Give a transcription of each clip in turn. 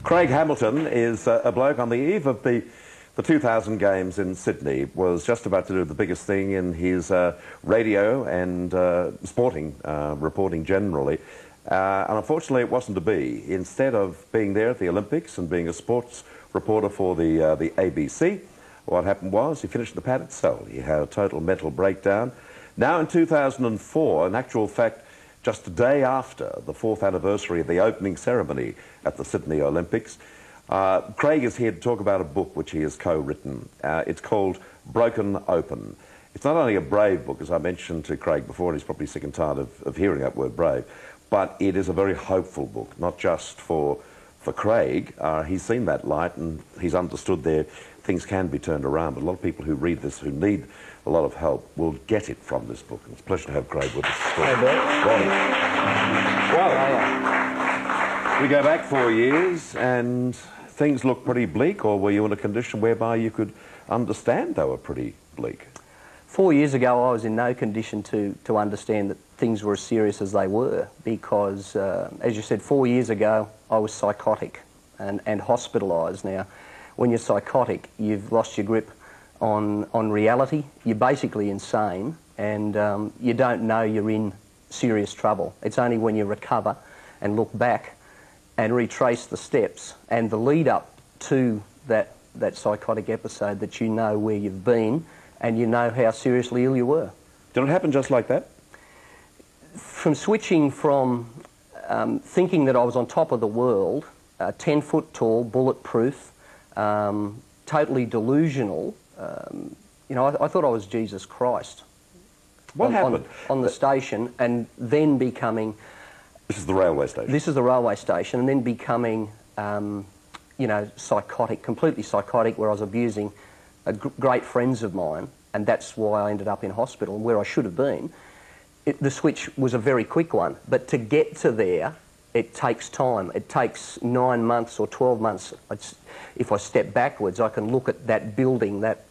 Craig Hamilton is a bloke on the eve of the 2000 Games in Sydney, was just about to do the biggest thing in his radio and sporting reporting generally. And unfortunately it wasn't to be. Instead of being there at the Olympics and being a sports reporter for the ABC, what happened was he finished in the padded cell. He had a total mental breakdown. Now in 2004, in actual fact, just a day after the 4th anniversary of the opening ceremony at the Sydney Olympics, Craig is here to talk about a book which he has co-written. It's called Broken Open. It's not only a brave book, as I mentioned to Craig before, and he's probably sick and tired of hearing that word brave, but it is a very hopeful book, not just for Craig. He's seen that light and he's understood there things can be turned around, but a lot of people who read this, who need a lot of help, will get it from this book. And it's a pleasure to have Craig with us. Hey, Bert. Well, we go back 4 years and things look pretty bleak, or were you in a condition whereby you could understand they were pretty bleak? 4 years ago, I was in no condition to understand that things were as serious as they were, because, as you said, 4 years ago, I was psychotic and hospitalised. Now, when you're psychotic, you've lost your grip on reality. You're basically insane, and you don't know you're in serious trouble. It's only when you recover and look back and retrace the steps and the lead up to that psychotic episode that you know where you've been and you know how seriously ill you were. Did it happen just like that? From switching from thinking that I was on top of the world, 10 foot tall, bulletproof, totally delusional, you know, I thought I was Jesus Christ. What happened? On the station, and then becoming... This is the railway station? This is the railway station, and then becoming, you know, psychotic, completely psychotic, where I was abusing great friends of mine, and that's why I ended up in hospital, where I should have been. The switch was a very quick one, but to get to there, it takes time. It takes 9 months or 12 months. If I step backwards, I can look at that building, that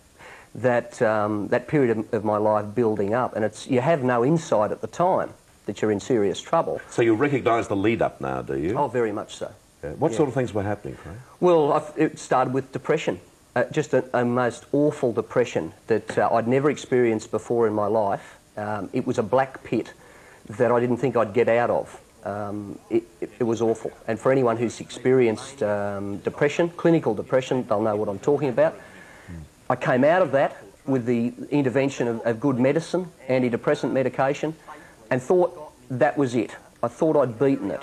period of my life building up, and you have no insight at the time that you're in serious trouble. So you recognise the lead-up now, do you? Oh, very much so. Yeah. What sort of things were happening, Craig? Well, it started with depression. Just a most awful depression that I'd never experienced before in my life. It was a black pit that I didn't think I'd get out of. It was awful. And for anyone who's experienced depression, clinical depression, they'll know what I'm talking about. I came out of that with the intervention of good medicine, antidepressant medication, and thought that was it. I thought I'd beaten it,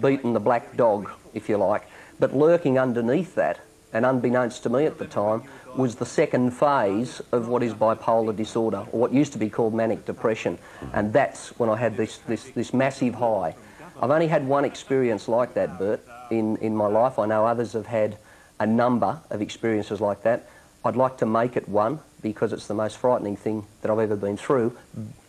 beaten the black dog, if you like. But lurking underneath that, and unbeknownst to me at the time, was the second phase of what is bipolar disorder, or what used to be called manic depression. And that's when I had this massive high. I've only had one experience like that, Bert, in my life. I know others have had a number of experiences like that. I'd like to make it one, because it's the most frightening thing that I've ever been through.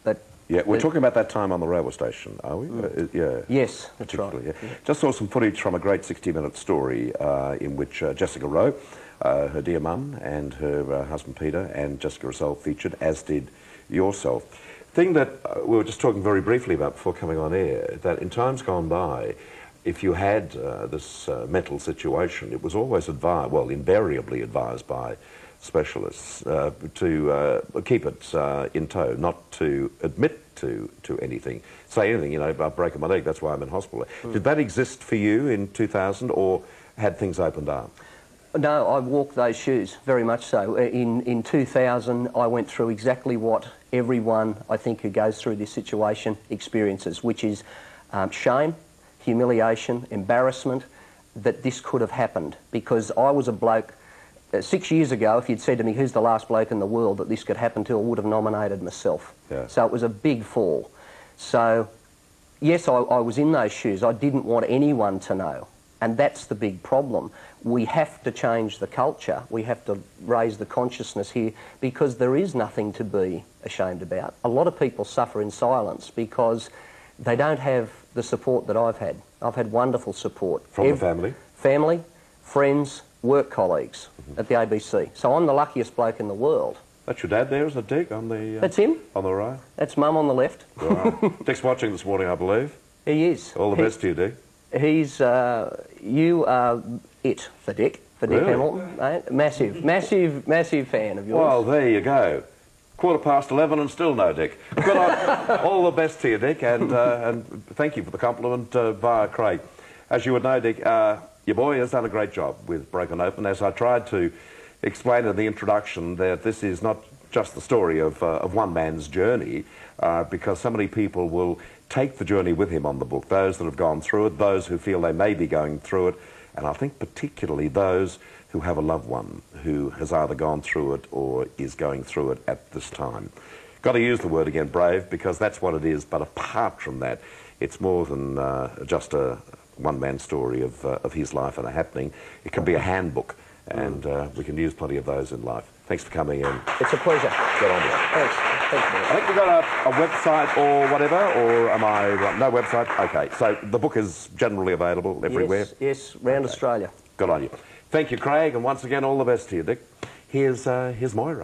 But yeah, we're talking about that time on the railway station, are we? Yeah. Yes, that's right. Yeah. Just saw some footage from a great 60-minute story in which Jessica Rowe, her dear mum, and her husband Peter, and Jessica herself featured, as did yourself. Thing that we were just talking very briefly about before coming on air, that in times gone by, if you had this mental situation, it was always advised, well, invariably advised by specialists to keep it in tow, not to admit to anything, say anything, you know, about breaking my leg, that's why I'm in hospital. Did that exist for you in 2000, or had things opened up? No, I walked those shoes, very much so. In 2000, I went through exactly what everyone, I think, who goes through this situation experiences, which is shame, humiliation, embarrassment, that this could have happened. Because I was a bloke, 6 years ago, if you'd said to me, who's the last bloke in the world that this could happen to, I would have nominated myself. Yeah. So it was a big fall. So, yes, I was in those shoes. I didn't want anyone to know. And that's the big problem. We have to change the culture. We have to raise the consciousness here, because there is nothing to be ashamed about. A lot of people suffer in silence because they don't have the support that I've had. I've had wonderful support. From the family? Family, friends, work colleagues at the ABC. So I'm the luckiest bloke in the world. That's your dad there, isn't it, Dick? On the That's him. On the right. That's Mum on the left. Right. Dick's watching this morning, I believe. He is. All the best to you, Dick. He's you are it for Dick. For Dick Really? Hamilton, mate. Massive fan of yours. Well, there you go. 11:15 and still no Dick. Good on. All the best to you, Dick, and thank you for the compliment via Craig. As you would know, Dick, your boy has done a great job with Broken Open. As I tried to explain in the introduction, that this is not just the story of one man's journey, because so many people will take the journey with him on the book, those that have gone through it, those who feel they may be going through it, and I think particularly those who have a loved one who has either gone through it or is going through it at this time. Got to use the word again, brave, because that's what it is, but apart from that, it's more than just a one-man story of his life and a happening. It can be a handbook, and we can use plenty of those in life. Thanks for coming in. It's a pleasure. Get on with it. Thanks. Thanks, Bert. I think we've got a website or whatever, or am I right? No website? Okay, so the book is generally available everywhere? Yes, round Australia. Good on you. Thank you, Craig, and once again, all the best to you, Dick. Here's Moira.